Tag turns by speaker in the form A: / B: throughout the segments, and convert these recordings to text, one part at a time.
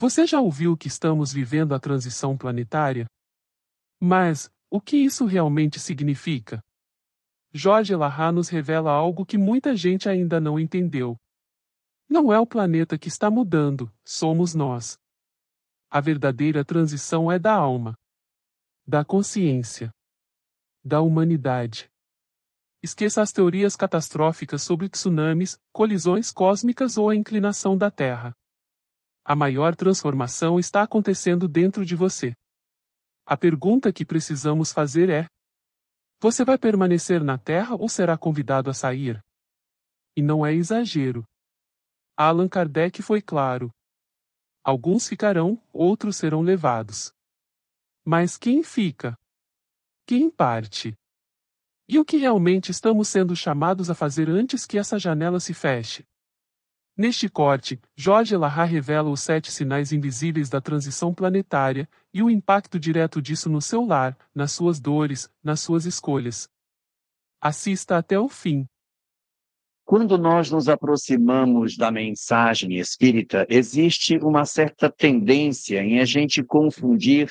A: Você já ouviu que estamos vivendo a transição planetária? Mas, o que isso realmente significa? Jorge Lahar nos revela algo que muita gente ainda não entendeu. Não é o planeta que está mudando, somos nós. A verdadeira transição é da alma, da consciência, da humanidade. Esqueça as teorias catastróficas sobre tsunamis, colisões cósmicas ou a inclinação da Terra. A maior transformação está acontecendo dentro de você. A pergunta que precisamos fazer é: você vai permanecer na Terra ou será convidado a sair? E não é exagero. Allan Kardec foi claro. Alguns ficarão, outros serão levados. Mas quem fica? Quem parte? E o que realmente estamos sendo chamados a fazer antes que essa janela se feche? Neste corte, Jorge Lahar revela os 7 sinais invisíveis da transição planetária e o impacto direto disso no seu lar, nas suas dores, nas suas escolhas. Assista até o fim.
B: Quando nós nos aproximamos da mensagem espírita, existe uma certa tendência em a gente confundir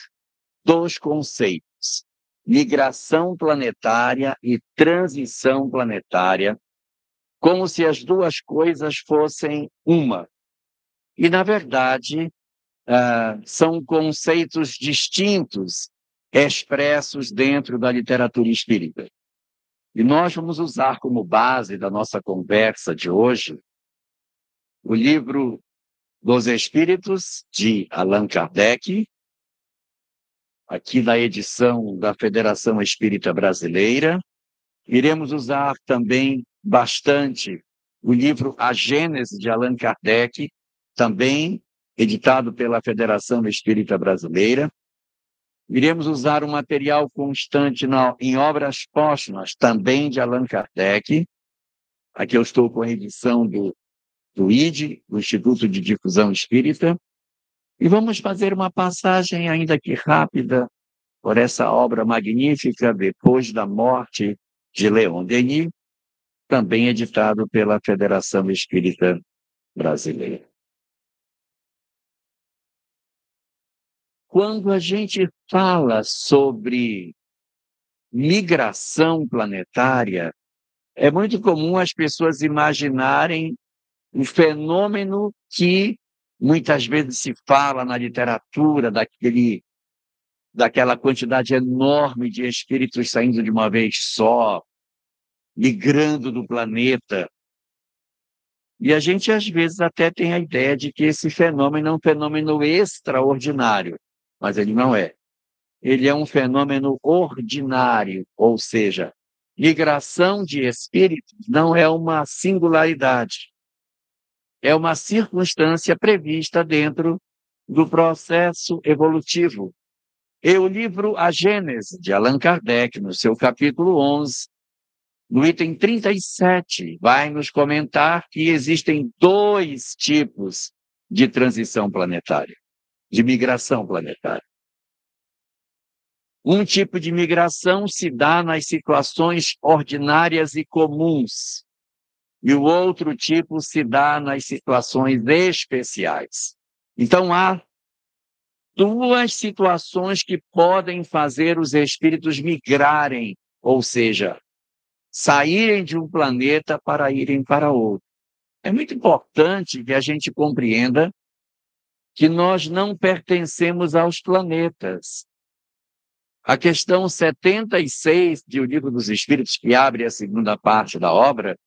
B: dois conceitos: migração planetária e transição planetária, como se as duas coisas fossem uma. E, na verdade, são conceitos distintos expressos dentro da literatura espírita. E nós vamos usar como base da nossa conversa de hoje o livro dos Espíritos, de Allan Kardec, aqui na edição da Federação Espírita Brasileira. Iremos usar também bastante o livro A Gênese, de Allan Kardec, também editado pela Federação Espírita Brasileira. Iremos usar um material constante em obras póstumas, também de Allan Kardec. Aqui eu estou com a edição do IDE, do Instituto de Difusão Espírita. E vamos fazer uma passagem, ainda que rápida, por essa obra magnífica, Depois da Morte, de Leon Denis, também editado pela Federação Espírita Brasileira. Quando a gente fala sobre migração planetária, é muito comum as pessoas imaginarem um fenômeno que muitas vezes se fala na literatura, daquela quantidade enorme de espíritos saindo de uma vez só, migrando do planeta. E a gente, às vezes, até tem a ideia de que esse fenômeno é um fenômeno extraordinário, mas ele não é. Ele é um fenômeno ordinário, ou seja, migração de espíritos não é uma singularidade. É uma circunstância prevista dentro do processo evolutivo. E o livro A Gênese, de Allan Kardec, no seu capítulo 11, no item 37, vai nos comentar que existem 2 tipos de transição planetária, de migração planetária. Um tipo de migração se dá nas situações ordinárias e comuns, e o outro tipo se dá nas situações especiais. Então, há 2 situações que podem fazer os espíritos migrarem, ou seja, saírem de um planeta para irem para outro. É muito importante que a gente compreenda que nós não pertencemos aos planetas. A questão 76 do Livro dos Espíritos, que abre a segunda parte da obra,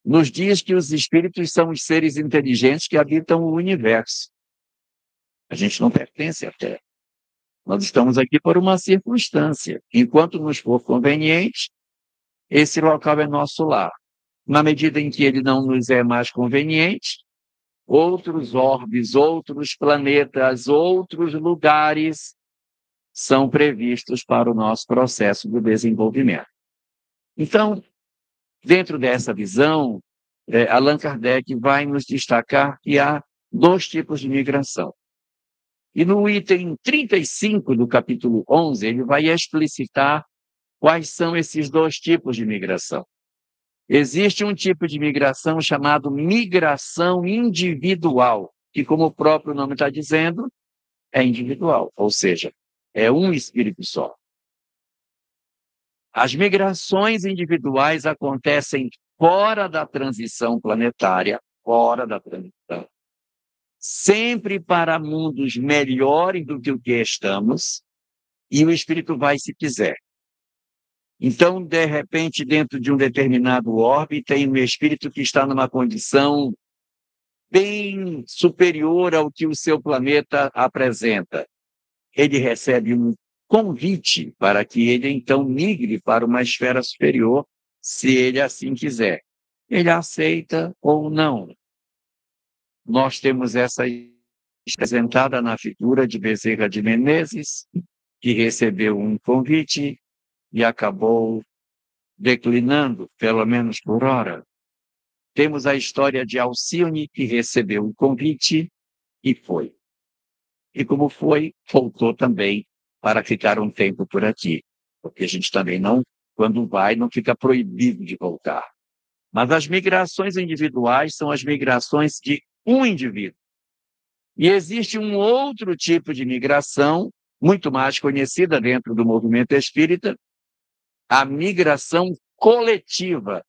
B: nos diz que os espíritos são os seres inteligentes que habitam o universo. A gente não pertence à Terra. Nós estamos aqui por uma circunstância. Enquanto nos for conveniente, esse local é nosso lar. Na medida em que ele não nos é mais conveniente, outros orbes, outros planetas, outros lugares são previstos para o nosso processo de desenvolvimento. Então, dentro dessa visão, Allan Kardec vai nos destacar que há 2 tipos de migração. E no item 35 do capítulo 11, ele vai explicitar quais são esses 2 tipos de migração. Existe um tipo de migração chamado migração individual. que, como o próprio nome está dizendo, é individual, ou seja, é um espírito só. As migrações individuais acontecem fora da transição planetária, fora da transição, sempre para mundos melhores do que o que estamos, e o espírito vai se quiser. Então, de repente, dentro de um determinado orbe, tem um espírito que está numa condição bem superior ao que o seu planeta apresenta. Ele recebe um convite para que ele, então, migre para uma esfera superior, se ele assim quiser. Ele aceita ou não. Nós temos essa apresentada na figura de Bezerra de Menezes, que recebeu um convite e acabou declinando, pelo menos por hora. Temos a história de Alcione, que recebeu um convite e foi. E como foi, voltou também para ficar um tempo por aqui. Porque a gente também não, quando vai, não fica proibido de voltar. Mas as migrações individuais são as migrações de um indivíduo. E existe um outro tipo de migração, muito mais conhecida dentro do movimento espírita, a migração coletiva,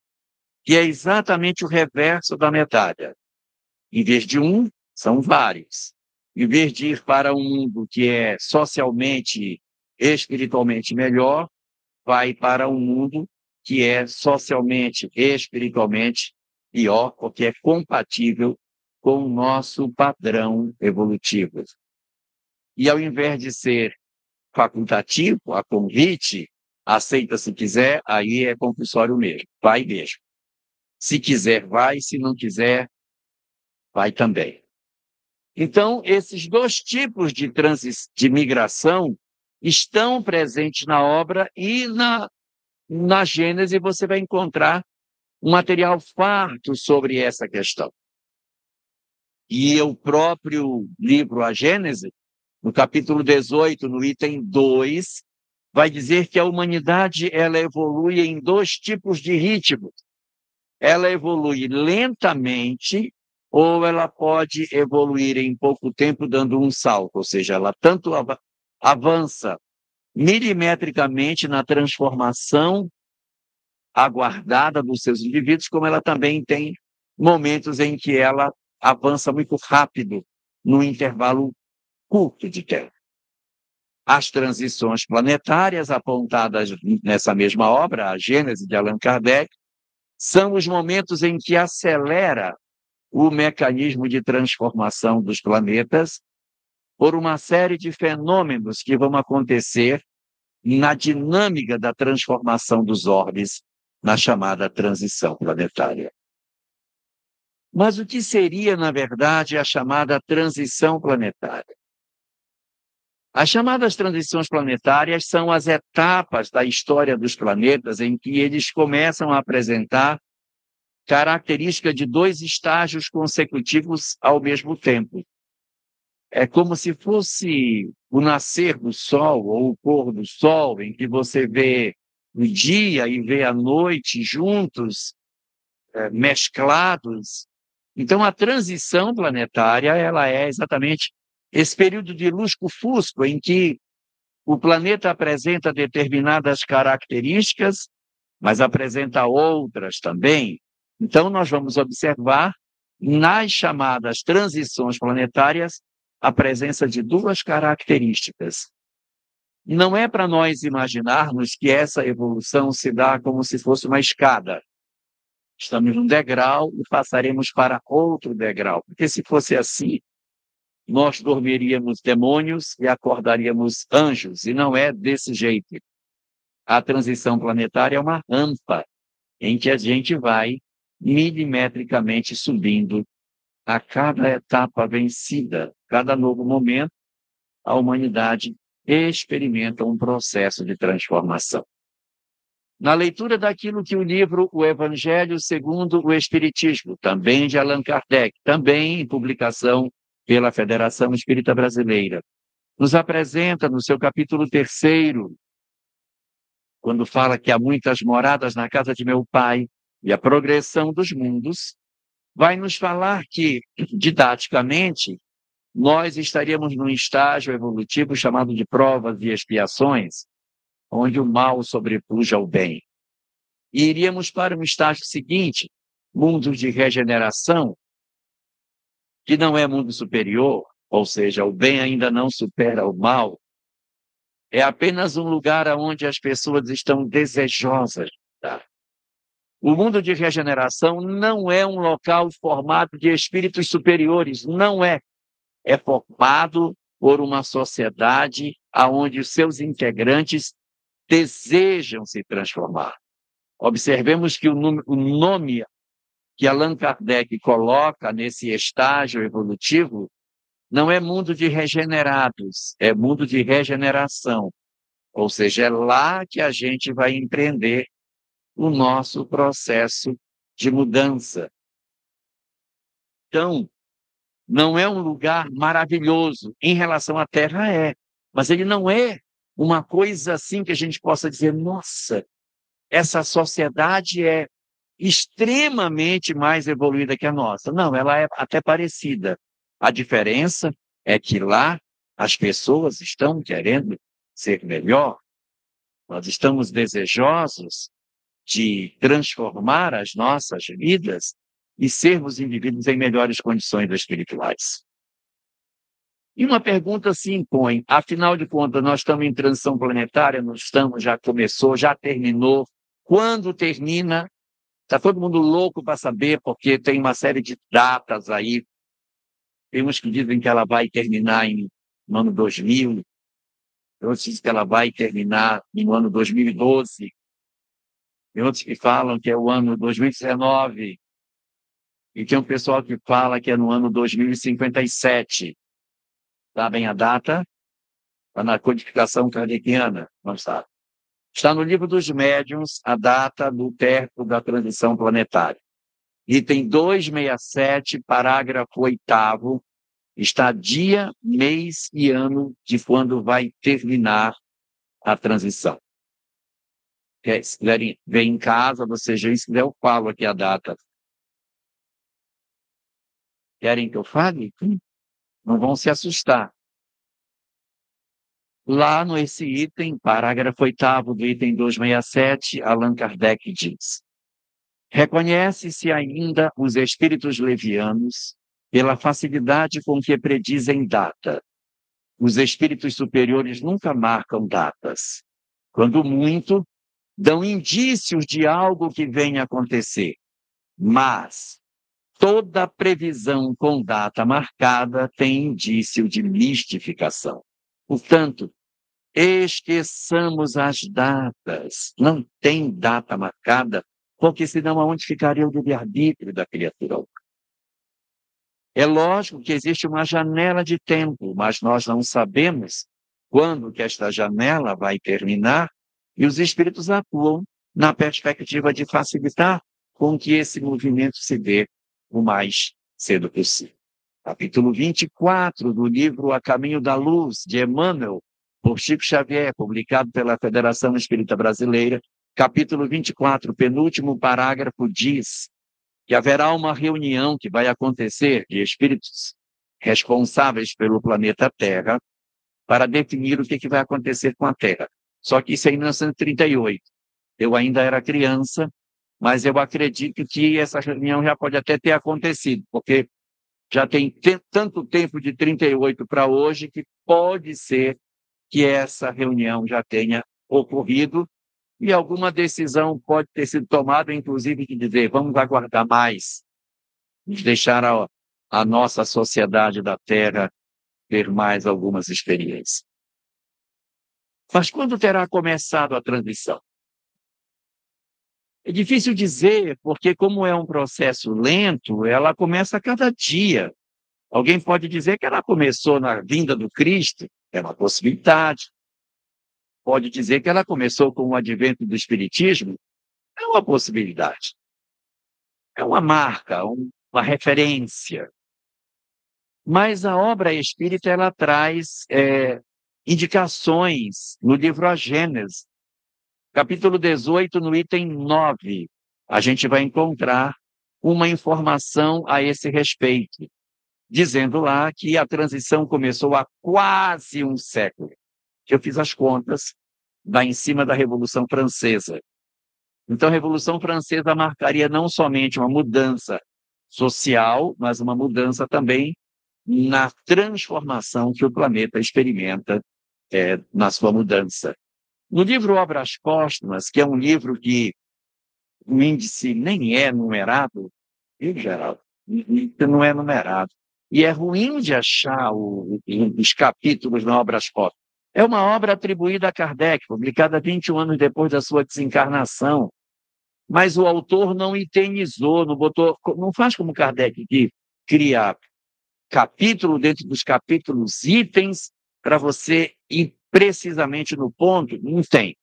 B: que é exatamente o reverso da medalha. Em vez de um, são vários. Em vez de ir para um mundo que é socialmente, espiritualmente melhor, vai para um mundo que é socialmente, espiritualmente pior, porque é compatível com o nosso padrão evolutivo. E ao invés de ser facultativo, a convite, aceita se quiser, aí é compulsório mesmo, vai mesmo. Se quiser, vai, se não quiser, vai também. Então, esses dois tipos de migração estão presentes na obra e na Gênese você vai encontrar um material farto sobre essa questão. E o próprio livro A Gênese, no capítulo 18, no item 2, vai dizer que a humanidade ela evolui em dois tipos de ritmos. Ela evolui lentamente ou ela pode evoluir em pouco tempo dando um salto, ou seja, ela tanto avança milimetricamente na transformação aguardada dos seus indivíduos, como ela também tem momentos em que ela avança muito rápido num intervalo curto de tempo. As transições planetárias apontadas nessa mesma obra, a Gênese de Allan Kardec, são os momentos em que acelera o mecanismo de transformação dos planetas por uma série de fenômenos que vão acontecer na dinâmica da transformação dos orbes na chamada transição planetária. Mas o que seria, na verdade, a chamada transição planetária? As chamadas transições planetárias são as etapas da história dos planetas em que eles começam a apresentar característica de dois estágios consecutivos ao mesmo tempo. É como se fosse o nascer do Sol ou o pôr do Sol, em que você vê o dia e vê a noite juntos, mesclados. Então, a transição planetária ela é exatamente esse período de lusco-fusco em que o planeta apresenta determinadas características, mas apresenta outras também. Então, nós vamos observar nas chamadas transições planetárias a presença de duas características. Não é para nós imaginarmos que essa evolução se dá como se fosse uma escada. Estamos num degrau e passaremos para outro degrau. Porque se fosse assim, nós dormiríamos demônios e acordaríamos anjos. E não é desse jeito. A transição planetária é uma rampa em que a gente vai milimetricamente subindo a cada etapa vencida, cada novo momento, a humanidade experimenta um processo de transformação. Na leitura daquilo que o livro O Evangelho segundo o Espiritismo, também de Allan Kardec, também em publicação pela Federação Espírita Brasileira, nos apresenta no seu capítulo 3º, quando fala que há muitas moradas na casa de meu Pai e a progressão dos mundos, vai nos falar que, didaticamente, nós estaríamos num estágio evolutivo chamado de provas e expiações, onde o mal sobrepuja o bem. E iríamos para um estágio seguinte, mundo de regeneração, que não é mundo superior, ou seja, o bem ainda não supera o mal, é apenas um lugar onde as pessoas estão desejosas. Tá? O mundo de regeneração não é um local formado de espíritos superiores, não é. É formado por uma sociedade onde os seus integrantes desejam se transformar. Observemos que o nome que Allan Kardec coloca nesse estágio evolutivo não é mundo de regenerados, é mundo de regeneração. Ou seja, é lá que a gente vai empreender o nosso processo de mudança. Então, não é um lugar maravilhoso. Em relação à Terra, é. Mas ele não é uma coisa assim que a gente possa dizer, nossa, essa sociedade é extremamente mais evoluída que a nossa. Não, ela é até parecida. A diferença é que lá as pessoas estão querendo ser melhor. Nós estamos desejosos de transformar as nossas vidas e sermos indivíduos em melhores condições espirituais. E uma pergunta se impõe, afinal de contas, nós estamos em transição planetária, não estamos, já começou, já terminou. Quando termina? Está todo mundo louco para saber, porque tem uma série de datas aí. Tem uns que dizem que ela vai terminar no ano 2000, outros dizem que ela vai terminar no ano 2012, tem outros que falam que é o ano 2019, e tem um pessoal que fala que é no ano 2057. Sabem a data? Está na codificação kardeciana, não sabe. Está no livro dos médiuns a data do término da transição planetária. Item 267, parágrafo 8º, está dia, mês e ano de quando vai terminar a transição. Se quiserem ver em casa, vocês já, se quiser, eu falo aqui a data. Querem que eu fale? Não vão se assustar. Lá nesse item, parágrafo 8º do item 267, Allan Kardec diz: reconhece-se ainda os espíritos levianos pela facilidade com que predizem data. Os espíritos superiores nunca marcam datas. Quando muito, dão indícios de algo que venha a acontecer. Mas toda previsão com data marcada tem indício de mistificação. Portanto, esqueçamos as datas. Não tem data marcada, porque senão aonde ficaria o livre-arbítrio da criatura humana? É lógico que existe uma janela de tempo, mas nós não sabemos quando que esta janela vai terminar, e os espíritos atuam na perspectiva de facilitar com que esse movimento se dê o mais cedo possível. Capítulo 24 do livro A Caminho da Luz, de Emmanuel, por Chico Xavier, publicado pela Federação Espírita Brasileira, capítulo 24, penúltimo parágrafo, diz que haverá uma reunião que vai acontecer de espíritos responsáveis pelo planeta Terra para definir o que vai acontecer com a Terra. Só que isso é em 1938. Eu ainda era criança, mas eu acredito que essa reunião já pode até ter acontecido, porque já tem tanto tempo de 38 para hoje que pode ser que essa reunião já tenha ocorrido e alguma decisão pode ter sido tomada, inclusive de dizer, vamos aguardar mais, deixar a nossa sociedade da Terra ter mais algumas experiências. Mas quando terá começado a transição? É difícil dizer, porque como é um processo lento, ela começa a cada dia. Alguém pode dizer que ela começou na vinda do Cristo, é uma possibilidade. Pode dizer que ela começou com o advento do Espiritismo, é uma possibilidade. É uma marca, uma referência. Mas a obra espírita, ela traz indicações no livro A Gênese, capítulo 18, no item 9. A gente vai encontrar uma informação a esse respeito, dizendo lá que a transição começou há quase um século. Eu fiz as contas, dá em cima da Revolução Francesa. Então, a Revolução Francesa marcaria não somente uma mudança social, mas uma mudança também na transformação que o planeta experimenta na sua mudança. No livro Obras Póstumas, que é um livro que o índice nem é numerado, em geral, não é numerado, e é ruim de achar os capítulos na Obras Póstumas. É uma obra atribuída a Kardec, publicada 21 anos depois da sua desencarnação, mas o autor não eternizou, não faz como Kardec, que cria capítulo dentro dos capítulos, itens, para você ir precisamente no ponto, não tem.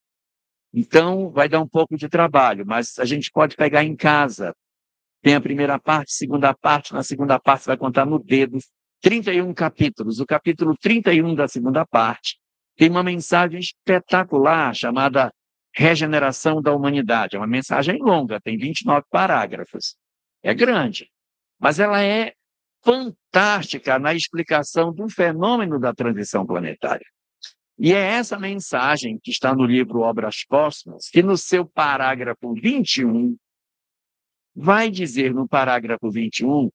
B: Então, vai dar um pouco de trabalho, mas a gente pode pegar em casa. Tem a primeira parte, segunda parte, na segunda parte você vai contar no dedo 31 capítulos. O capítulo 31 da segunda parte tem uma mensagem espetacular chamada Regeneração da Humanidade. É uma mensagem longa, tem 29 parágrafos. É grande, mas ela é fantástica na explicação do fenômeno da transição planetária. E é essa mensagem que está no livro Obras Póstumas, que no seu parágrafo 21, vai dizer no parágrafo 21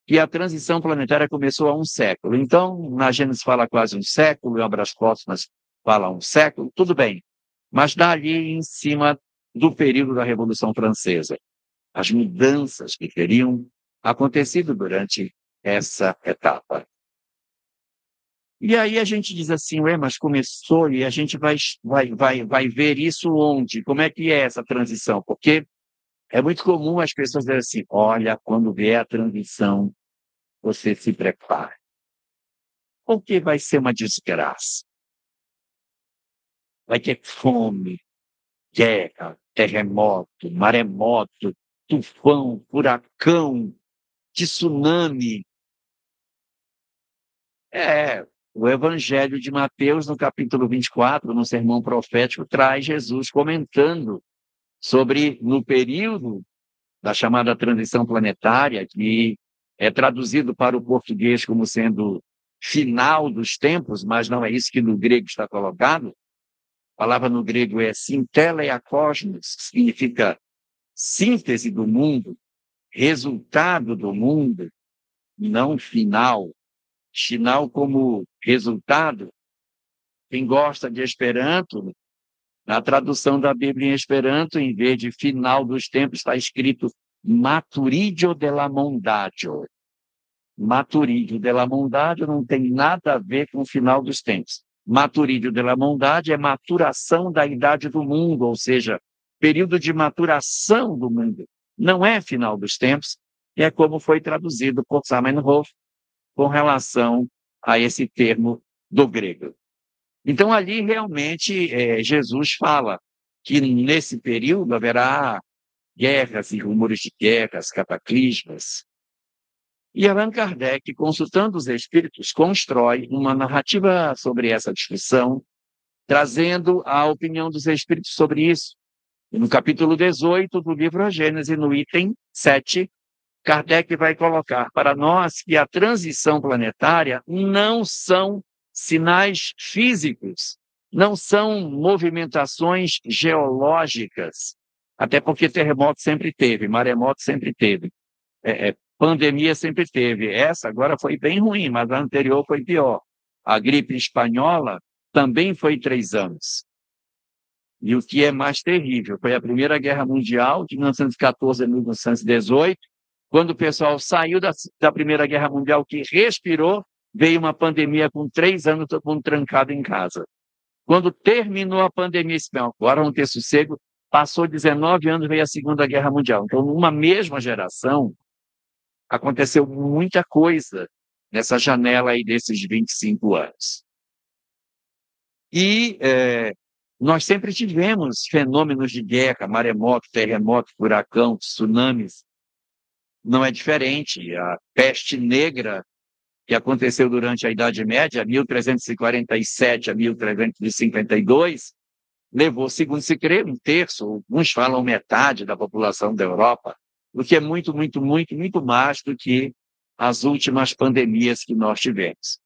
B: que a transição planetária começou há um século. Então, na Gênesis fala quase um século, em Obras Póstumas fala um século, tudo bem. Mas dali em cima do período da Revolução Francesa, as mudanças que teriam acontecido durante essa etapa. E aí a gente diz assim, mas começou e a gente vai ver isso onde? Como é que é essa transição? Porque é muito comum as pessoas dizerem assim, olha, quando vier a transição, você se prepare. Porque vai ser uma desgraça. Vai ter fome, guerra, terremoto, maremoto, tufão, furacão, tsunami. O Evangelho de Mateus, no capítulo 24, no sermão profético, traz Jesus comentando sobre, no período da chamada transição planetária, que é traduzido para o português como sendo final dos tempos, mas não é isso que no grego está colocado. A palavra no grego é sinteleiakosmos, que significa síntese do mundo, resultado do mundo, não final. Final como resultado. Quem gosta de Esperanto, na tradução da Bíblia em Esperanto, em vez de final dos tempos, está escrito Maturidio de la Mondatio. Maturidio de la Mondatio não tem nada a ver com o final dos tempos. Maturidio de la Mondatio é maturação da idade do mundo, ou seja, período de maturação do mundo. Não é final dos tempos, e é como foi traduzido por Zamenhof com relação a esse termo do grego. Então, ali realmente Jesus fala que nesse período haverá guerras e rumores de guerras, cataclismas. E Allan Kardec, consultando os espíritos, constrói uma narrativa sobre essa discussão, trazendo a opinião dos espíritos sobre isso. E no capítulo 18 do livro A Gênese, no item 7, Kardec vai colocar para nós que a transição planetária não são sinais físicos, não são movimentações geológicas, até porque terremoto sempre teve, maremoto sempre teve, pandemia sempre teve. Essa agora foi bem ruim, mas a anterior foi pior. A gripe espanhola também foi 3 anos. E o que é mais terrível foi a Primeira Guerra Mundial, de 1914 a 1918, quando o pessoal saiu da Primeira Guerra Mundial, que respirou, veio uma pandemia com 3 anos, todo mundo trancado em casa. Quando terminou a pandemia, agora vamos ter sossego, passou 19 anos, veio a Segunda Guerra Mundial. Então, numa mesma geração, aconteceu muita coisa nessa janela aí desses 25 anos. E nós sempre tivemos fenômenos de guerra, maremoto, terremoto, furacão, tsunamis. Não é diferente. A peste negra, que aconteceu durante a Idade Média, 1347 a 1352, levou, segundo se crê, 1/3, alguns falam metade da população da Europa o que é muito, muito, muito, muito mais do que as últimas pandemias que nós tivemos.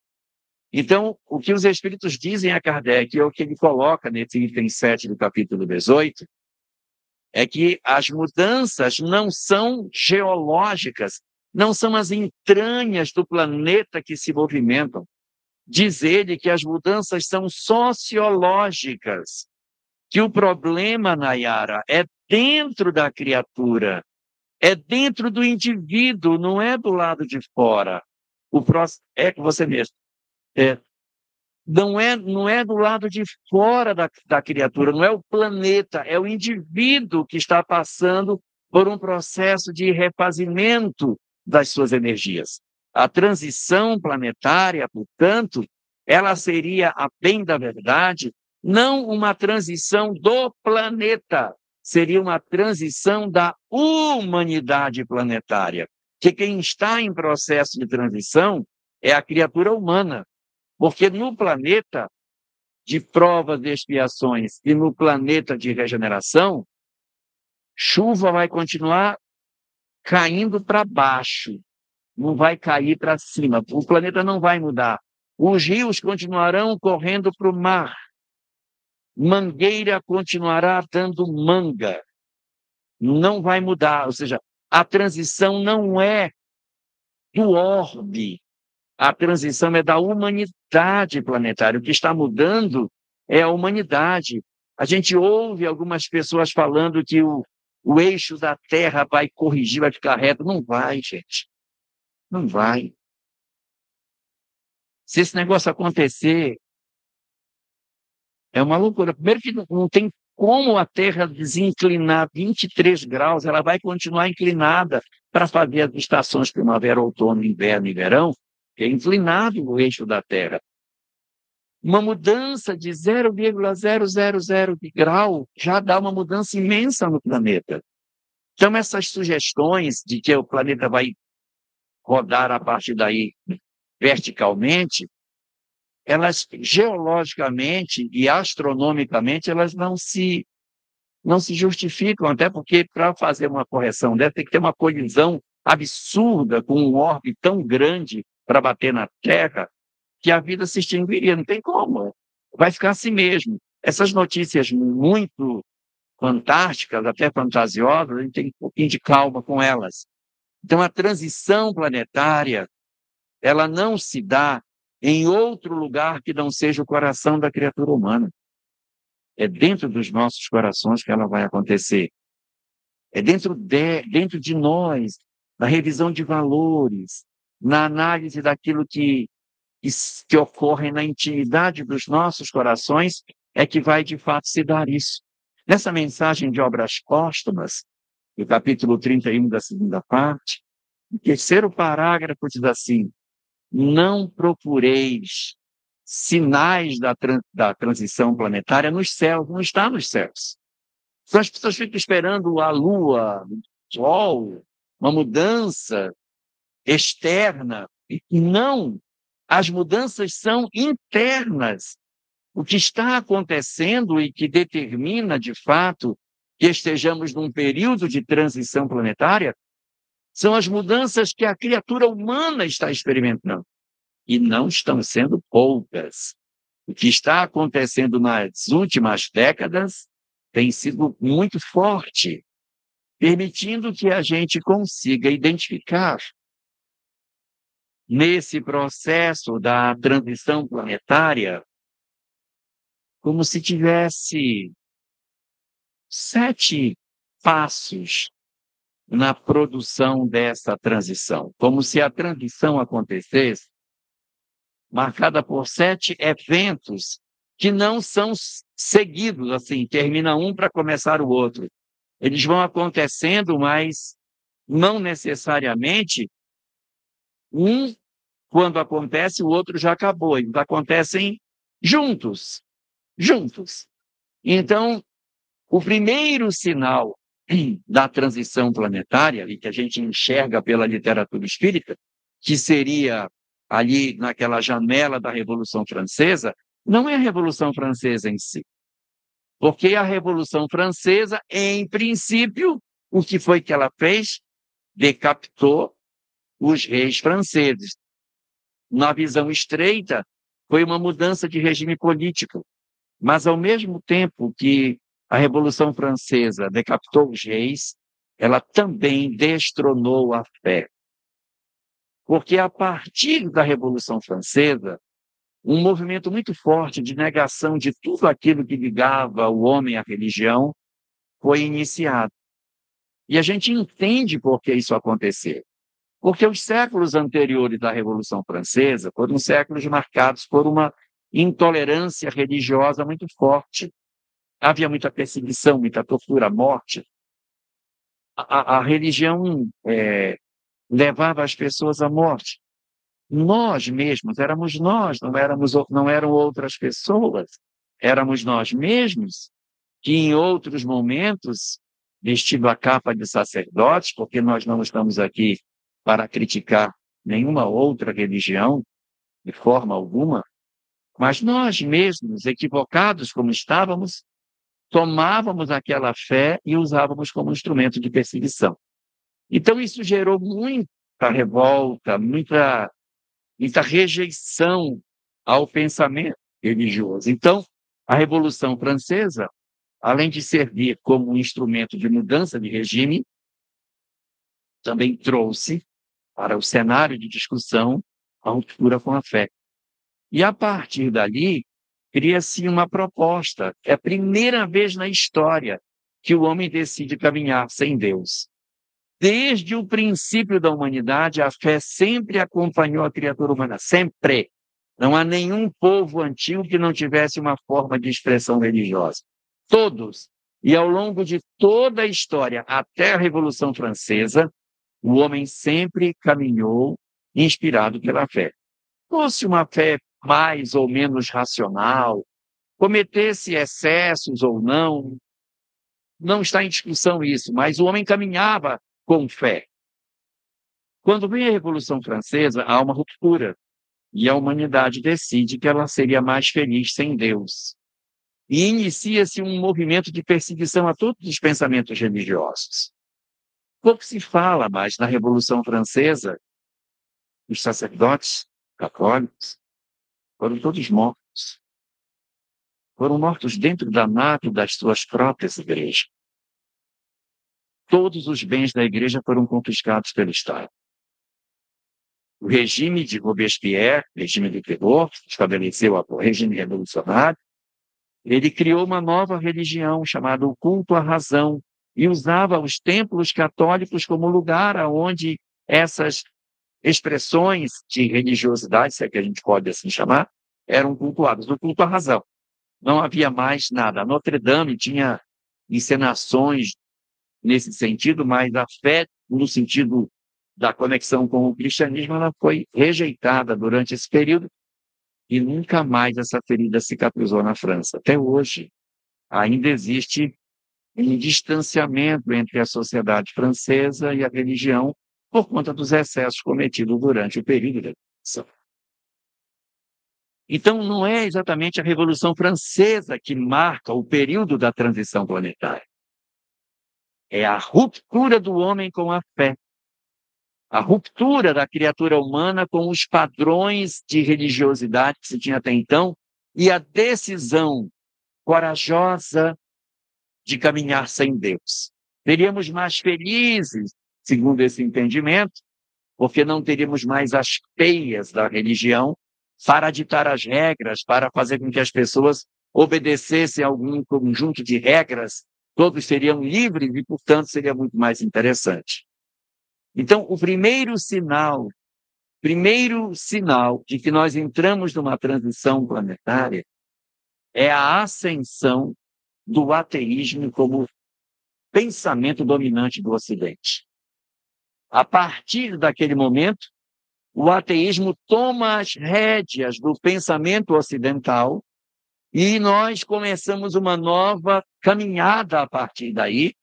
B: Então, o que os Espíritos dizem a Kardec, é o que ele coloca nesse item 7 do capítulo 18, é que as mudanças não são geológicas, não são as entranhas do planeta que se movimentam. Diz ele que as mudanças são sociológicas, que o problema, Nayara, é dentro da criatura, é dentro do indivíduo, não é do lado de fora. É com você mesmo. Não é do lado de fora da criatura, não é o planeta, é o indivíduo que está passando por um processo de refazimento das suas energias. A transição planetária, portanto, ela seria, a bem da verdade, não uma transição do planeta, seria uma transição da humanidade planetária. Que quem está em processo de transição é a criatura humana. Porque no planeta de provas e expiações e no planeta de regeneração, chuva vai continuar caindo para baixo, não vai cair para cima. O planeta não vai mudar. Os rios continuarão correndo para o mar. Mangueira continuará dando manga. Não vai mudar. Ou seja, a transição não é do orbe. A transição é da humanidade planetária. O que está mudando é a humanidade. A gente ouve algumas pessoas falando que o eixo da Terra vai corrigir, vai ficar reto. Não vai, gente. Não vai. Se esse negócio acontecer, é uma loucura. Primeiro que não tem como a Terra desinclinar 23 graus, ela vai continuar inclinada para fazer as estações primavera, outono, inverno e verão. É inclinado o eixo da Terra. Uma mudança de 0,000 de grau já dá uma mudança imensa no planeta. Então, essas sugestões de que o planeta vai rodar a partir daí verticalmente, elas geologicamente e astronomicamente, elas não se justificam, até porque para fazer uma correção dessa tem que ter uma colisão absurda com um orbe tão grande para bater na Terra, que a vida se extinguiria. Não tem como. Vai ficar assim mesmo. Essas notícias muito fantásticas, até fantasiosas, a gente tem um pouquinho de calma com elas. Então, a transição planetária, ela não se dá em outro lugar que não seja o coração da criatura humana. É dentro dos nossos corações que ela vai acontecer. É dentro de nós, na revisão de valores, na análise daquilo que ocorre na intimidade dos nossos corações, é que vai de fato se dar isso. Nessa mensagem de Obras Póstumas, no capítulo 31 da segunda parte, o terceiro parágrafo diz assim: não procureis sinais da transição planetária nos céus, não está nos céus. Então as pessoas ficam esperando a Lua, o Sol, uma mudança externa. E não, as mudanças são internas. O que está acontecendo e que determina, de fato, que estejamos num período de transição planetária são as mudanças que a criatura humana está experimentando. E não estão sendo poucas. O que está acontecendo nas últimas décadas tem sido muito forte, permitindo que a gente consiga identificar nesse processo da transição planetária como se tivesse 7 passos na produção dessa transição, como se a transição acontecesse marcada por 7 eventos que não são seguidos, assim, termina um para começar o outro. Eles vão acontecendo, mas não necessariamente um, quando acontece, o outro já acabou. Eles acontecem juntos. Então, o primeiro sinal da transição planetária, e que a gente enxerga pela literatura espírita, que seria ali naquela janela da Revolução Francesa, não é a Revolução Francesa em si. Porque a Revolução Francesa, em princípio, o que foi que ela fez? decapitou os reis franceses. Na visão estreita, foi uma mudança de regime político, mas ao mesmo tempo que a Revolução Francesa decapitou os reis, ela também destronou a fé. Porque a partir da Revolução Francesa, um movimento muito forte de negação de tudo aquilo que ligava o homem à religião foi iniciado. E a gente entende por que isso aconteceu. Porque os séculos anteriores da Revolução Francesa foram séculos marcados por uma intolerância religiosa muito forte. Havia muita perseguição, muita tortura, morte. A religião levava as pessoas à morte. Nós mesmos, éramos nós, não eram outras pessoas, éramos nós mesmos que em outros momentos, vestido a capa de sacerdotes, porque nós não estamos aqui para criticar nenhuma outra religião, de forma alguma, mas nós mesmos, equivocados como estávamos, tomávamos aquela fé e usávamos como instrumento de perseguição. Então, isso gerou muita revolta, muita rejeição ao pensamento religioso. Então, a Revolução Francesa, além de servir como um instrumento de mudança de regime, também trouxe para o cenário de discussão a ruptura com a fé. E, a partir dali, cria-se uma proposta. É a primeira vez na história que o homem decide caminhar sem Deus. Desde o princípio da humanidade, a fé sempre acompanhou a criatura humana, sempre. Não há nenhum povo antigo que não tivesse uma forma de expressão religiosa. Todos. E ao longo de toda a história, até a Revolução Francesa, o homem sempre caminhou inspirado pela fé. Fosse uma fé mais ou menos racional, cometesse excessos ou não está em discussão isso, mas o homem caminhava com fé. Quando vem a Revolução Francesa, há uma ruptura, e a humanidade decide que ela seria mais feliz sem Deus. E inicia-se um movimento de perseguição a todos os pensamentos religiosos. Pouco se fala mais na Revolução Francesa, os sacerdotes católicos foram todos mortos. Foram mortos dentro da nave das suas próprias igrejas. Todos os bens da igreja foram confiscados pelo Estado. O regime de Robespierre, regime do terror, que estabeleceu o regime revolucionário, ele criou uma nova religião chamada o culto à razão e usava os templos católicos como lugar onde essas expressões de religiosidade, se é que a gente pode assim chamar, eram cultuadas, o culto à razão. Não havia mais nada. A Notre Dame tinha encenações nesse sentido, mas a fé, no sentido da conexão com o cristianismo, ela foi rejeitada durante esse período e nunca mais essa ferida cicatrizou na França. Até hoje, ainda existe um distanciamento entre a sociedade francesa e a religião por conta dos excessos cometidos durante o período da Revolução. Então, não é exatamente a Revolução Francesa que marca o período da transição planetária. É a ruptura do homem com a fé. A ruptura da criatura humana com os padrões de religiosidade que se tinha até então e a decisão corajosa de caminhar sem Deus. Seríamos mais felizes, segundo esse entendimento, porque não teríamos mais as peias da religião para ditar as regras, para fazer com que as pessoas obedecessem a algum conjunto de regras, todos seriam livres e, portanto, seria muito mais interessante. Então, o primeiro sinal de que nós entramos numa transição planetária é a ascensão do ateísmo como pensamento dominante do Ocidente. A partir daquele momento, o ateísmo toma as rédeas do pensamento ocidental e nós começamos uma nova caminhada a partir daí,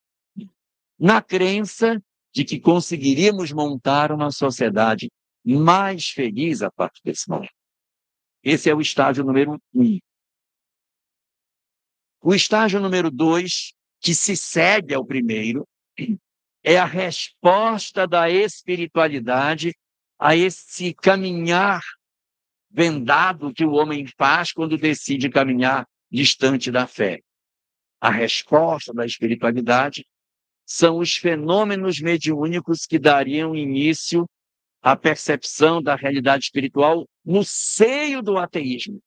B: na crença de que conseguiríamos montar uma sociedade mais feliz a partir desse momento. Esse é o estágio número 1. O estágio número 2, que se segue ao primeiro, é a resposta da espiritualidade a esse caminhar vendado que o homem faz quando decide caminhar distante da fé. A resposta da espiritualidade são os fenômenos mediúnicos que dariam início à percepção da realidade espiritual no seio do ateísmo.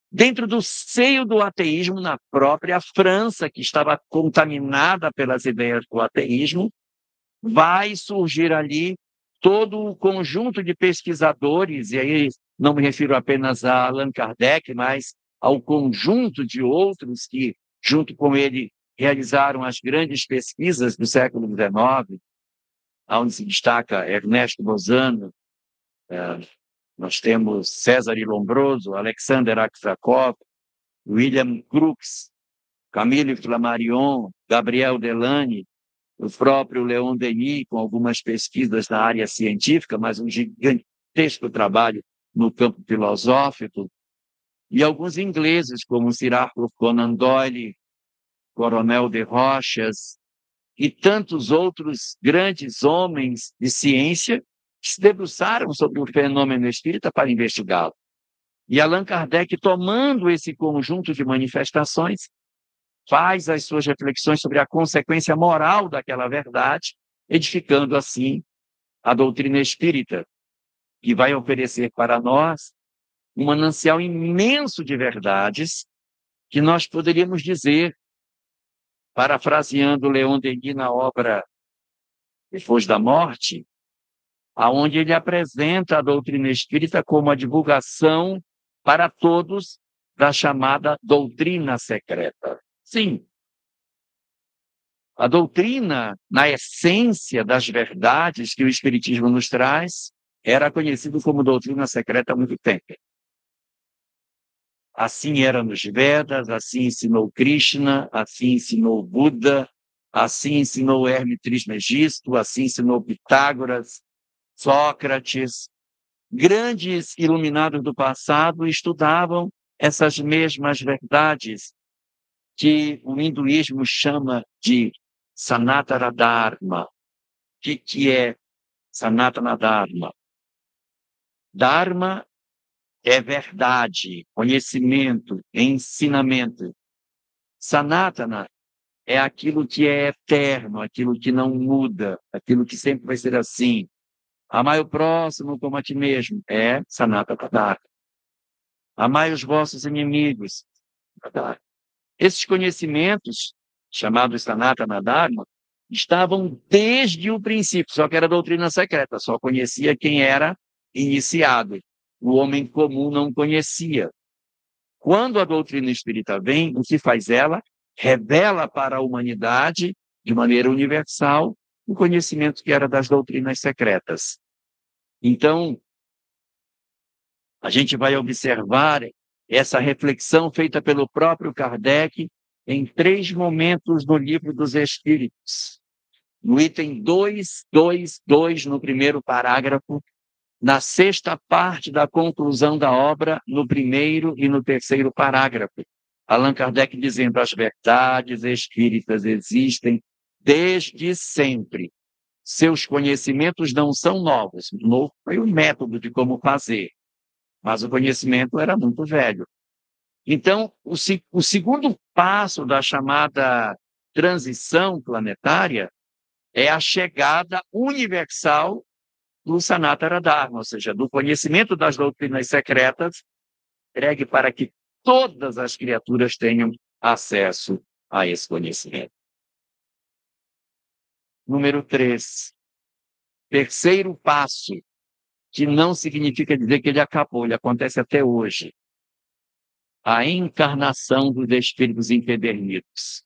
B: Dentro do seio do ateísmo, na própria França, que estava contaminada pelas ideias do ateísmo, vai surgir ali todo o conjunto de pesquisadores, e aí não me refiro apenas a Allan Kardec, mas ao conjunto de outros que, junto com ele, realizaram as grandes pesquisas do século XIX, onde se destaca Ernesto Bozano, nós temos César Lombroso, Alexander Aksakov, William Crookes, Camille Flammarion, Gabriel Delany, o próprio Leon Denis, com algumas pesquisas na área científica, mas um gigantesco trabalho no campo filosófico, e alguns ingleses, como Sir Arthur Conan Doyle, Coronel de Rochas, e tantos outros grandes homens de ciência que se debruçaram sobre o fenômeno espírita para investigá-lo. E Allan Kardec, tomando esse conjunto de manifestações, faz as suas reflexões sobre a consequência moral daquela verdade, edificando assim a doutrina espírita, que vai oferecer para nós um manancial imenso de verdades que nós poderíamos dizer, parafraseando Leon Denis na obra Depois da Morte, aonde ele apresenta a doutrina espírita como a divulgação para todos da chamada doutrina secreta. Sim, a doutrina, na essência das verdades que o Espiritismo nos traz, era conhecido como doutrina secreta há muito tempo. Assim era nos Vedas, assim ensinou Krishna, assim ensinou Buda, assim ensinou Hermes Trismegisto, assim ensinou Pitágoras, Sócrates. Grandes iluminados do passado estudavam essas mesmas verdades que o hinduísmo chama de Sanatana Dharma. O que é Sanatana Dharma? Dharma é verdade, conhecimento, ensinamento. Sanatana é aquilo que é eterno, aquilo que não muda, aquilo que sempre vai ser assim. Amai o próximo como a ti mesmo, é Sanatana Dharma. Amai os vossos inimigos. Esses conhecimentos, chamados Sanatana Dharma, estavam desde o princípio, só que era doutrina secreta, só conhecia quem era iniciado. O homem comum não conhecia. Quando a doutrina espírita vem, o que faz ela? Revela para a humanidade, de maneira universal, o conhecimento que era das doutrinas secretas. Então, a gente vai observar essa reflexão feita pelo próprio Kardec em 3 momentos no Livro dos Espíritos. No item 222, no primeiro parágrafo, na 6ª parte da conclusão da obra, no 1º e no 3º parágrafo. Allan Kardec dizendo: as verdades espíritas existem desde sempre. Seus conhecimentos não são novos. Novo foi o método de como fazer, mas o conhecimento era muito velho. Então, o segundo passo da chamada transição planetária é a chegada universal do Sanatana Dharma, ou seja, do conhecimento das doutrinas secretas, entregue para que todas as criaturas tenham acesso a esse conhecimento. Número 3. Terceiro passo, que não significa dizer que ele acabou, ele acontece até hoje. A encarnação dos espíritos empedernidos.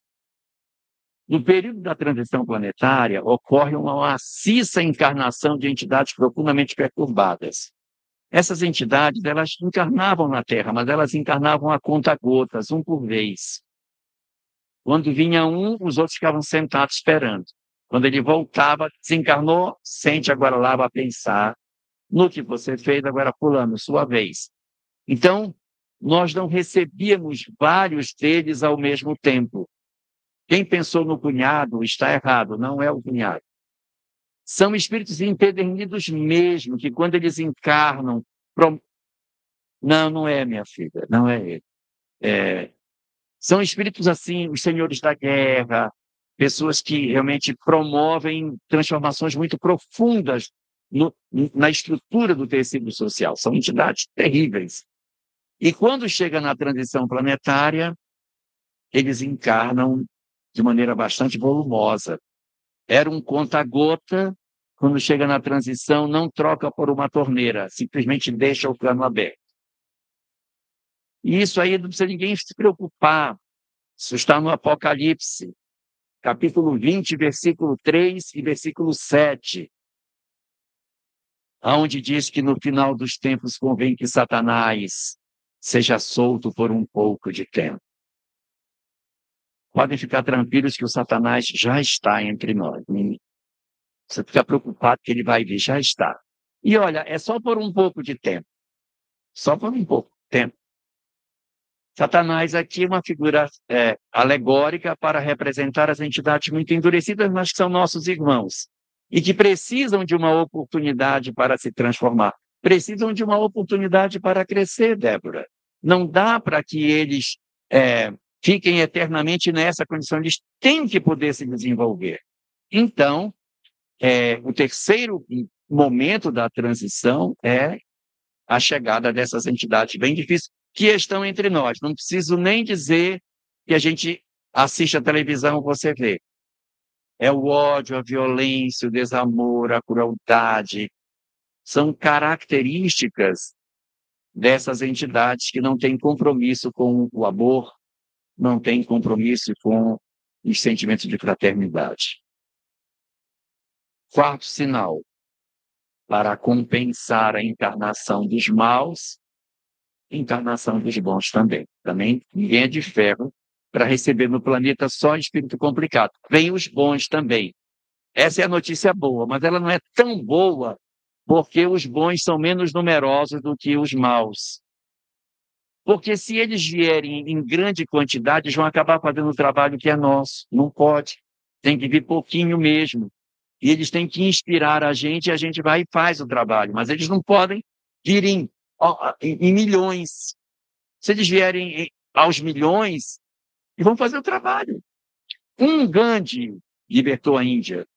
B: No período da transição planetária, ocorre uma maciça encarnação de entidades profundamente perturbadas. Essas entidades, elas encarnavam na Terra, mas elas encarnavam a conta-gotas, um por vez. Quando vinha um, os outros ficavam sentados esperando. Quando ele voltava, desencarnou, sente agora lá, vai pensar no que você fez, agora fulano, sua vez. Então, nós não recebíamos vários deles ao mesmo tempo. Quem pensou no cunhado está errado, não é o cunhado. São espíritos empedernidos mesmo, que quando eles encarnam... Não, não é, minha filha, não é ele. São espíritos assim, os senhores da guerra, pessoas que realmente promovem transformações muito profundas na estrutura do tecido social. São entidades terríveis. E quando chega na transição planetária, eles encarnam de maneira bastante volumosa. Era um conta-gota, quando chega na transição, não troca por uma torneira, simplesmente deixa o cano aberto. E isso aí não precisa ninguém se preocupar. Isso está no Apocalipse, capítulo 20, versículo 3 e versículo 7, onde diz que no final dos tempos convém que Satanás seja solto por um pouco de tempo. Podem ficar tranquilos que o Satanás já está entre nós. Você fica preocupado que ele vai vir, já está. E olha, é só por um pouco de tempo. Só por um pouco de tempo. Satanás aqui é uma figura alegórica para representar as entidades muito endurecidas, mas que são nossos irmãos. E que precisam de uma oportunidade para se transformar. Precisam de uma oportunidade para crescer, Débora. Não dá para que eles fiquem eternamente nessa condição. Eles têm que poder se desenvolver. Então, o terceiro momento da transição é a chegada dessas entidades bem difíceis que estão entre nós. Não preciso nem dizer que a gente assiste a televisão, você vê. É o ódio, a violência, o desamor, a crueldade. São características dessas entidades que não têm compromisso com o amor, não têm compromisso com os sentimentos de fraternidade. Quarto sinal, para compensar a encarnação dos maus, encarnação dos bons também. Também ninguém é de ferro para receber no planeta só espírito complicado. Vem os bons também. Essa é a notícia boa, mas ela não é tão boa porque os bons são menos numerosos do que os maus. Porque se eles vierem em grande quantidade, eles vão acabar fazendo o trabalho que é nosso. Não pode. Tem que vir pouquinho mesmo. E eles têm que inspirar a gente vai e faz o trabalho. Mas eles não podem vir em milhões. Se eles vierem aos milhões, eles vão fazer o trabalho. Um Gandhi libertou a Índia.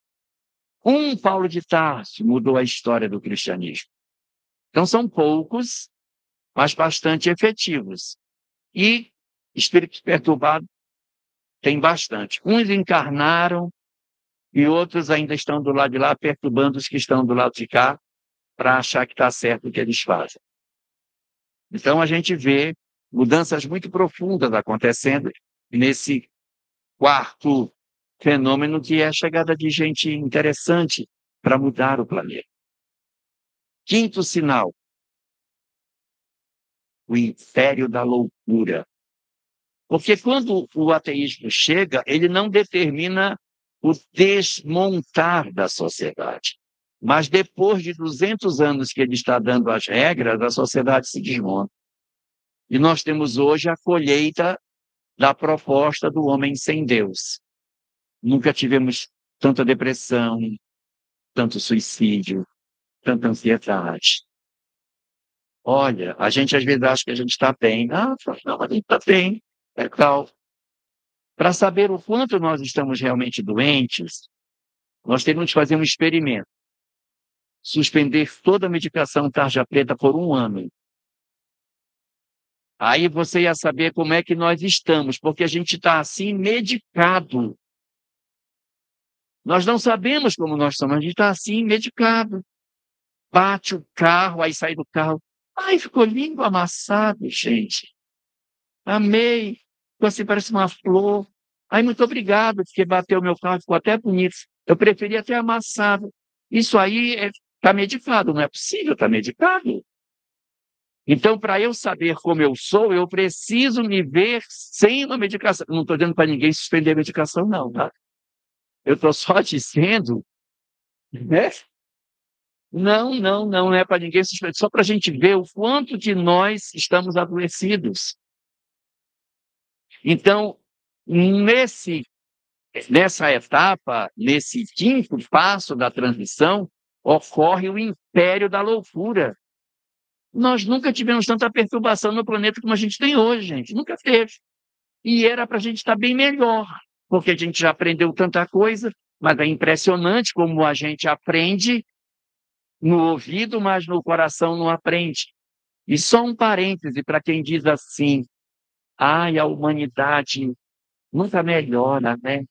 B: Um Paulo de Tarso mudou a história do cristianismo. Então são poucos, mas bastante efetivos. E espíritos perturbados tem bastante. Uns encarnaram e outros ainda estão do lado de lá, perturbando os que estão do lado de cá, para achar que está certo o que eles fazem. Então, a gente vê mudanças muito profundas acontecendo nesse quarto fenômeno, que é a chegada de gente interessante para mudar o planeta. Quinto sinal, o império da loucura. Porque quando o ateísmo chega, ele não determina o desmontar da sociedade. Mas depois de 200 anos que ele está dando as regras, a sociedade se desmonta. E nós temos hoje a colheita da proposta do homem sem Deus. Nunca tivemos tanta depressão, tanto suicídio, tanta ansiedade. Olha, a gente às vezes acha que a gente está bem. Não, a gente está bem. É tal. Para saber o quanto nós estamos realmente doentes, nós temos que fazer um experimento. Suspender toda a medicação tarja preta por 1 ano. Aí você ia saber como é que nós estamos, porque a gente está assim medicado. Nós não sabemos como nós estamos, a gente está assim medicado. Bate o carro, aí sai do carro. Ai, ficou lindo amassado, gente. Amei. Ficou assim, parece uma flor. Ai, muito obrigado, porque bateu o meu carro, ficou até bonito. Eu preferia ter amassado. Isso aí está medicado, não é possível, está medicado. Então, para eu saber como eu sou, eu preciso me ver sem uma medicação. Não estou dizendo para ninguém suspender a medicação, não, tá? Eu estou só dizendo, né? Não é para ninguém suspender, só para a gente ver o quanto de nós estamos adoecidos. Então, nesse nessa etapa, nesse quinto passo da transição, ocorre o império da loucura. Nós nunca tivemos tanta perturbação no planeta como a gente tem hoje, gente. Nunca teve. E era para a gente estar bem melhor, porque a gente já aprendeu tanta coisa, mas é impressionante como a gente aprende no ouvido, mas no coração não aprende. E só um parêntese para quem diz assim, ai, a humanidade nunca melhora, né?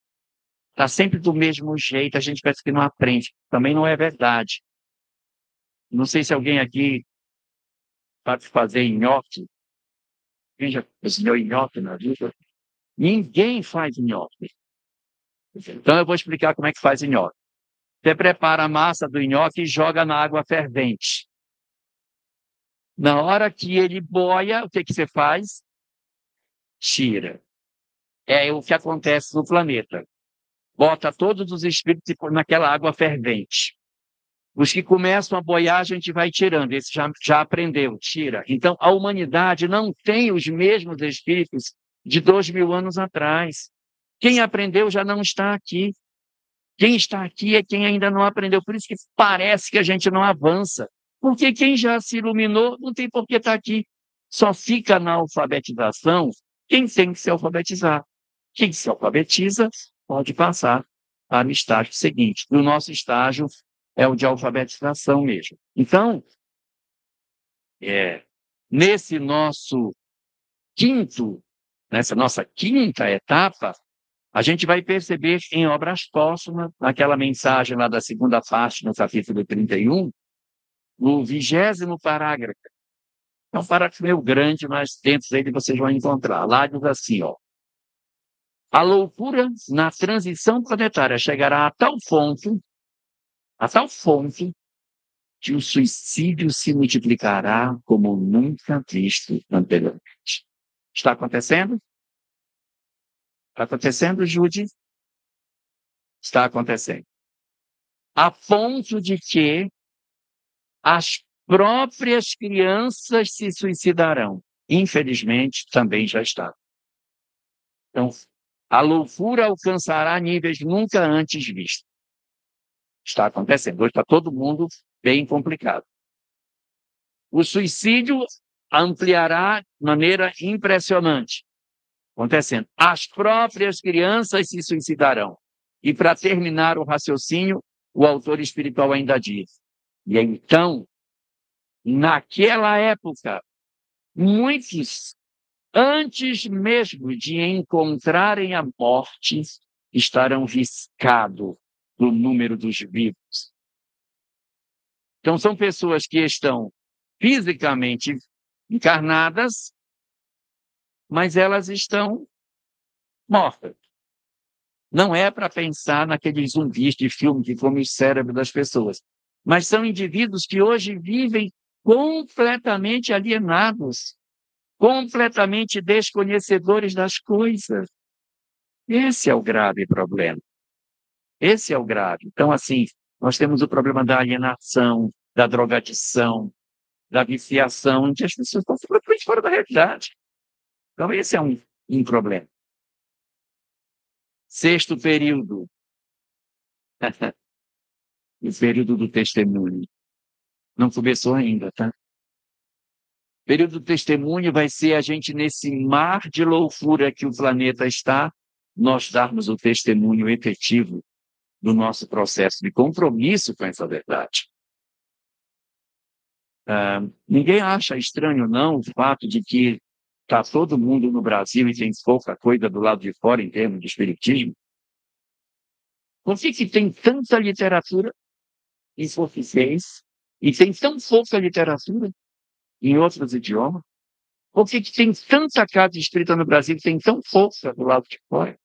B: Está sempre do mesmo jeito, a gente parece que não aprende. Também não é verdade. Não sei se alguém aqui sabe fazer nhoque. Quem já cozinhou nhoque na vida? Ninguém faz nhoque. Então eu vou explicar como é que faz nhoque. Você prepara a massa do nhoque e joga na água fervente. Na hora que ele boia, o que você faz? Tira. É o que acontece no planeta. Bota todos os espíritos e põe naquela água fervente. Os que começam a boiar, a gente vai tirando. Esse já aprendeu, tira. Então, a humanidade não tem os mesmos espíritos de 2000 anos atrás. Quem aprendeu já não está aqui. Quem está aqui é quem ainda não aprendeu. Por isso que parece que a gente não avança. Porque quem já se iluminou não tem por que estar aqui. Só fica na alfabetização quem tem que se alfabetizar. Quem se alfabetiza pode passar para o estágio seguinte. E o nosso estágio é o de alfabetização mesmo. Então, nessa nossa quinta etapa, a gente vai perceber em Obras Póstumas, naquela mensagem lá da segunda parte, no capítulo 31, no 20º parágrafo. É um parágrafo meio grande, mas dentro dele vocês vão encontrar. Lá diz assim, ó. A loucura na transição planetária chegará a tal fonte, que o suicídio se multiplicará como nunca visto anteriormente. Está acontecendo? Está acontecendo, Jude? Está acontecendo. A ponto de que as próprias crianças se suicidarão. Infelizmente, também já está. Então, a loucura alcançará níveis nunca antes vistos. Está acontecendo. Hoje está todo mundo bem complicado. O suicídio ampliará de maneira impressionante. Acontecendo. As próprias crianças se suicidarão. E para terminar o raciocínio, o autor espiritual ainda diz. E então, naquela época, muitos, antes mesmo de encontrarem a morte, estarão riscados no número dos vivos. Então, são pessoas que estão fisicamente encarnadas, mas elas estão mortas. Não é para pensar naqueles zumbis de filme que comem o cérebro das pessoas, mas são indivíduos que hoje vivem completamente alienados, completamente desconhecedores das coisas. Esse é o grave problema. Esse é o grave. Então, assim, nós temos o problema da alienação, da drogadição, da viciação, em que as pessoas estão completamente fora da realidade. Então, esse é um problema. Sexto período. O período do testemunho. Não começou ainda, tá? O período do testemunho vai ser a gente, nesse mar de loucura que o planeta está, nós darmos o testemunho efetivo do nosso processo de compromisso com essa verdade. Ninguém acha estranho, não, o fato de que está todo mundo no Brasil e tem pouca coisa do lado de fora em termos de espiritismo? Por que tem tanta literatura em português e tem tão pouca literatura em outros idiomas? Por que tem tanta casa escrita no Brasil e tem tão pouca do lado de fora?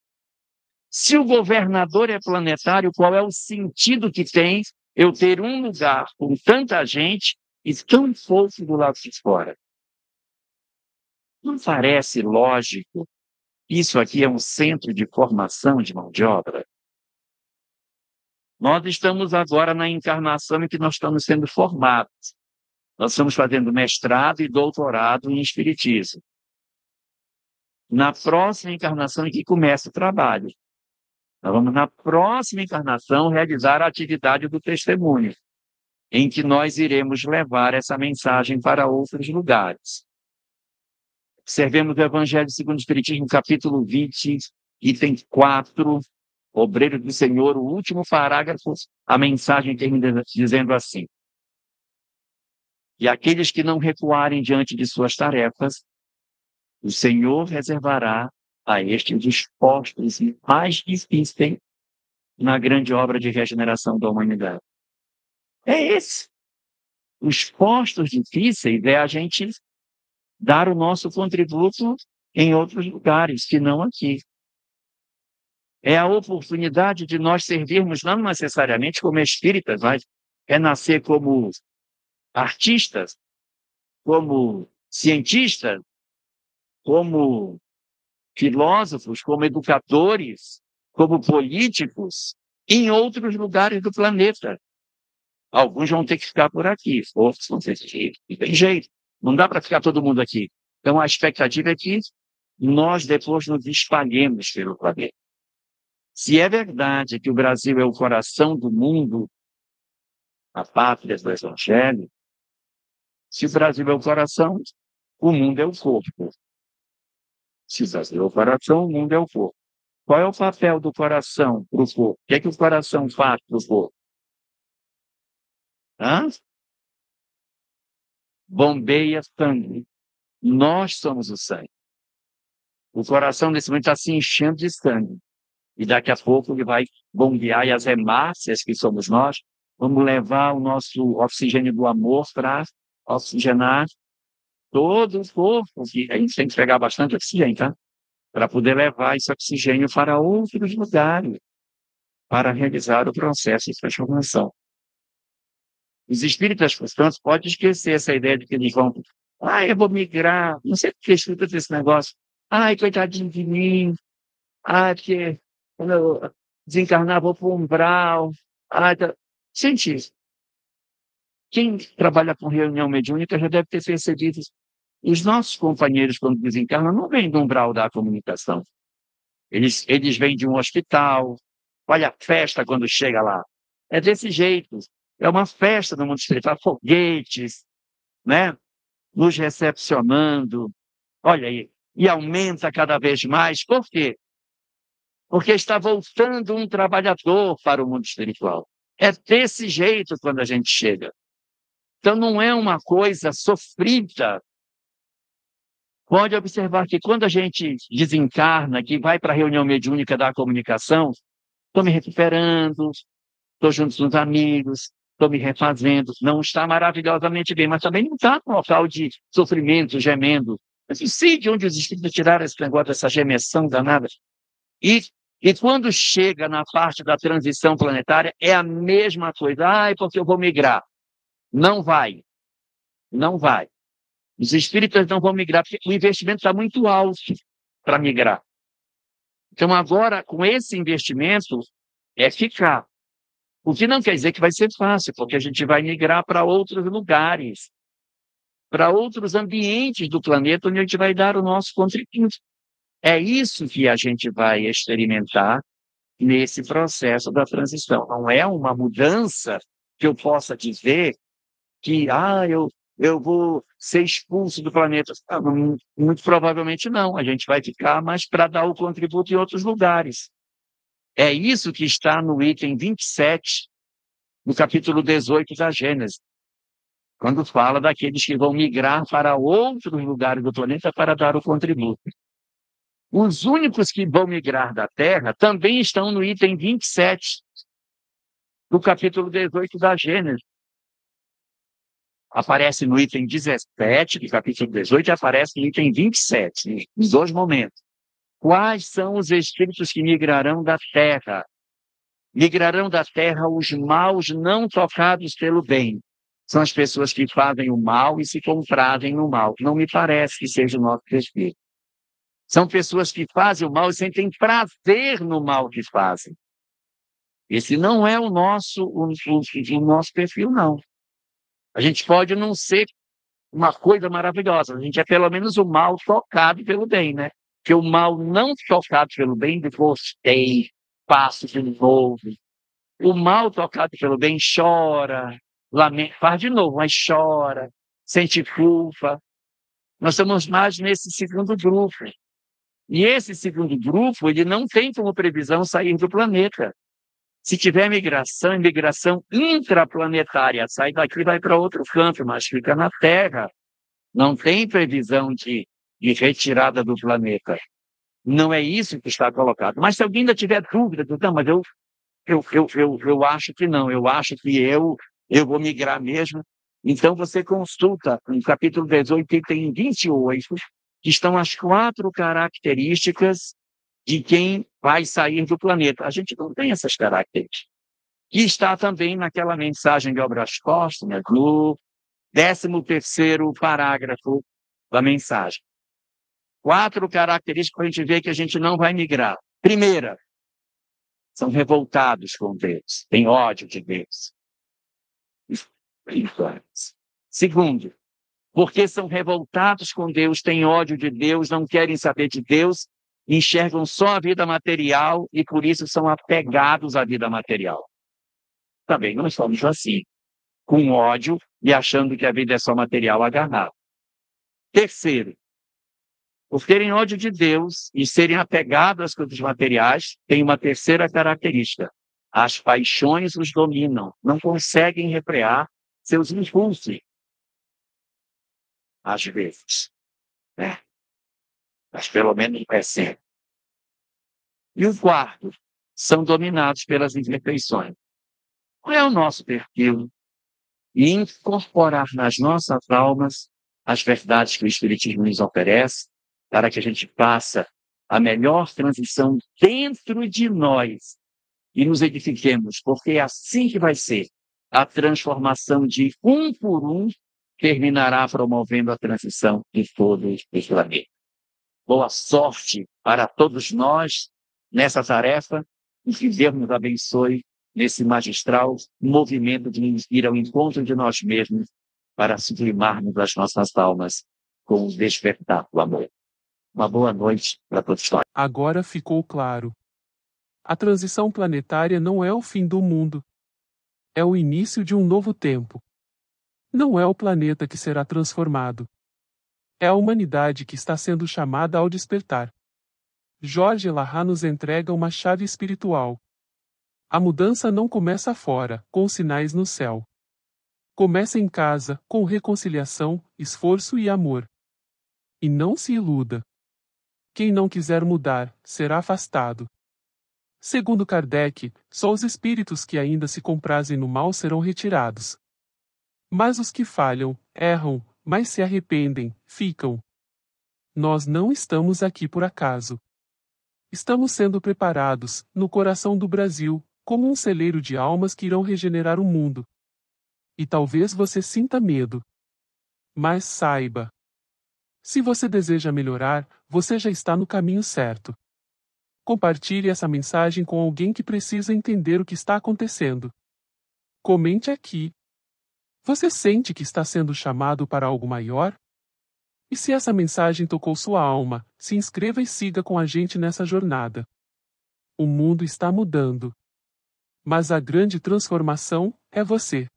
B: Se o governador é planetário, qual é o sentido que tem eu ter um lugar com tanta gente e tão pouco do lado de fora? Não parece lógico? Isso aqui é um centro de formação de mão de obra. Nós estamos agora na encarnação em que nós estamos sendo formados. Nós estamos fazendo mestrado e doutorado em Espiritismo. Na próxima encarnação é que começa o trabalho. Nós vamos, na próxima encarnação, realizar a atividade do testemunho, em que nós iremos levar essa mensagem para outros lugares. Observemos o Evangelho segundo o Espiritismo, capítulo 20, item 4, Obreiro do Senhor, o último parágrafo, a mensagem termina dizendo assim: e aqueles que não recuarem diante de suas tarefas, o Senhor reservará a estes os postos mais difíceis na grande obra de regeneração da humanidade. É esse. Os postos difíceis é a gente dar o nosso contributo em outros lugares, que não aqui. É a oportunidade de nós servirmos não necessariamente como espíritas, mas é nascer como artistas, como cientistas, como filósofos, como educadores, como políticos, em outros lugares do planeta. Alguns vão ter que ficar por aqui, outros vão ter que ir. Não tem jeito. Não dá para ficar todo mundo aqui. Então, a expectativa é que nós depois nos espalhemos pelo planeta. Se é verdade que o Brasil é o coração do mundo, a pátria do Evangelho, se o Brasil é o coração, o mundo é o corpo. Se o Brasil é o coração, o mundo é o corpo. Qual é o papel do coração para o corpo? O que é que o coração faz para o corpo? Bombeia sangue. Nós somos o sangue. O coração, nesse momento, está se enchendo de sangue. E daqui a pouco ele vai bombear, e as hemácias, que somos nós, vamos levar o nosso oxigênio do amor para oxigenar todo o corpo. E a gente tem que pegar bastante oxigênio, tá? Para poder levar esse oxigênio para outros lugares, para realizar o processo de transformação. Os espíritas, portanto, podem esquecer essa ideia de que eles vão, eu vou migrar, não sei porque escuta esse negócio, coitadinho de mim, porque quando eu desencarnar vou para o umbral. Gente, quem trabalha com reunião mediúnica já deve ter percebido. Os nossos companheiros, quando desencarnam, não vêm do umbral da comunicação. Eles vêm de um hospital. Olha a festa quando chega lá. É desse jeito. É uma festa no mundo espiritual, foguetes, né? Nos recepcionando. Olha aí. E aumenta cada vez mais. Por quê? Porque está voltando um trabalhador para o mundo espiritual. É desse jeito quando a gente chega. Então, não é uma coisa sofrida. Pode observar que quando a gente desencarna, que vai para a reunião mediúnica da comunicação, estou me recuperando, estou junto com os amigos, estou me refazendo, não está maravilhosamente bem, mas também não está no local de sofrimento, gemendo. Eu não sei de onde os espíritos tiraram esse negócio dessa gemessão danada. E quando chega na parte da transição planetária, é a mesma coisa. Porque eu vou migrar. Não vai. Não vai. Os espíritas não vão migrar, porque o investimento está muito alto para migrar. Então, agora, com esse investimento, é ficar. O que não quer dizer que vai ser fácil, porque a gente vai migrar para outros lugares, para outros ambientes do planeta, onde a gente vai dar o nosso contributo. É isso que a gente vai experimentar nesse processo da transição. Não é uma mudança que eu possa dizer que eu vou ser expulso do planeta. Muito provavelmente não. A gente vai ficar, mas para dar o contributo em outros lugares. É isso que está no item 27, no capítulo 18 da Gênesis, quando fala daqueles que vão migrar para outros lugares do planeta para dar o contributo. Os únicos que vão migrar da Terra também estão no item 27 do capítulo 18 da Gênesis. Aparece no item 17 do capítulo 18 e aparece no item 27, nos dois momentos. Quais são os espíritos que migrarão da Terra? Migrarão da Terra os maus não tocados pelo bem. São as pessoas que fazem o mal e se comprazem no mal. Não me parece que seja o nosso espírito. São pessoas que fazem o mal e sentem prazer no mal que fazem. Esse não é o nosso perfil, não. A gente pode não ser uma coisa maravilhosa, a gente é pelo menos o mal tocado pelo bem, né? Porque o mal não tocado pelo bem, gostei. espaço de novo. O mal tocado pelo bem chora, lamenta, faz de novo, mas chora, sente culpa. Nós estamos mais nesse segundo grupo. E esse segundo grupo, ele não tem como previsão sair do planeta. Se tiver migração, migração intraplanetária, sai daqui e vai para outro canto, mas fica na Terra. Não tem previsão de retirada do planeta. Não é isso que está colocado. Mas se alguém ainda tiver dúvida, não, mas eu acho que não, eu acho que eu vou migrar mesmo. Então você consulta no capítulo 18, item 28, que estão as 4 características de quem vai sair do planeta. A gente não tem essas características. E está também naquela mensagem de Obras Póstumas, no 13º parágrafo da mensagem. 4 características para a gente ver que a gente não vai migrar. Primeira, são revoltados com Deus, têm ódio de Deus. Segundo, porque são revoltados com Deus, têm ódio de Deus, não querem saber de Deus, enxergam só a vida material e por isso são apegados à vida material. Também nós somos assim, com ódio e achando que a vida é só material agarrado. Terceiro, por terem ódio de Deus e serem apegados às coisas materiais, tem uma terceira característica. As paixões os dominam, não conseguem refrear seus impulsos. Às vezes. Mas pelo menos é sempre. E o quarto, são dominados pelas imperfeições. Qual é o nosso perfil? E incorporar nas nossas almas as verdades que o Espiritismo nos oferece, para que a gente faça a melhor transição dentro de nós e nos edifiquemos, porque é assim que vai ser. A transformação de um por um terminará promovendo a transição de todo o planeta. Boa sorte para todos nós nessa tarefa e que Deus nos abençoe nesse magistral movimento de ir ao encontro de nós mesmos para sublimarmos as nossas almas com o despertar do amor. Uma boa noite para todos nós.
A: Agora ficou claro. A transição planetária não é o fim do mundo. É o início de um novo tempo. Não é o planeta que será transformado. É a humanidade que está sendo chamada ao despertar. Jorge Larra nos entrega uma chave espiritual. A mudança não começa fora, com sinais no céu. Começa em casa, com reconciliação, esforço e amor. E não se iluda. Quem não quiser mudar, será afastado. Segundo Kardec, só os espíritos que ainda se comprazem no mal serão retirados. Mas os que falham, erram, mas se arrependem, ficam. Nós não estamos aqui por acaso. Estamos sendo preparados, no coração do Brasil, como um celeiro de almas que irão regenerar o mundo. E talvez você sinta medo. Mas saiba. Se você deseja melhorar, você já está no caminho certo. Compartilhe essa mensagem com alguém que precisa entender o que está acontecendo. Comente aqui. Você sente que está sendo chamado para algo maior? E se essa mensagem tocou sua alma, se inscreva e siga com a gente nessa jornada. O mundo está mudando. Mas a grande transformação é você.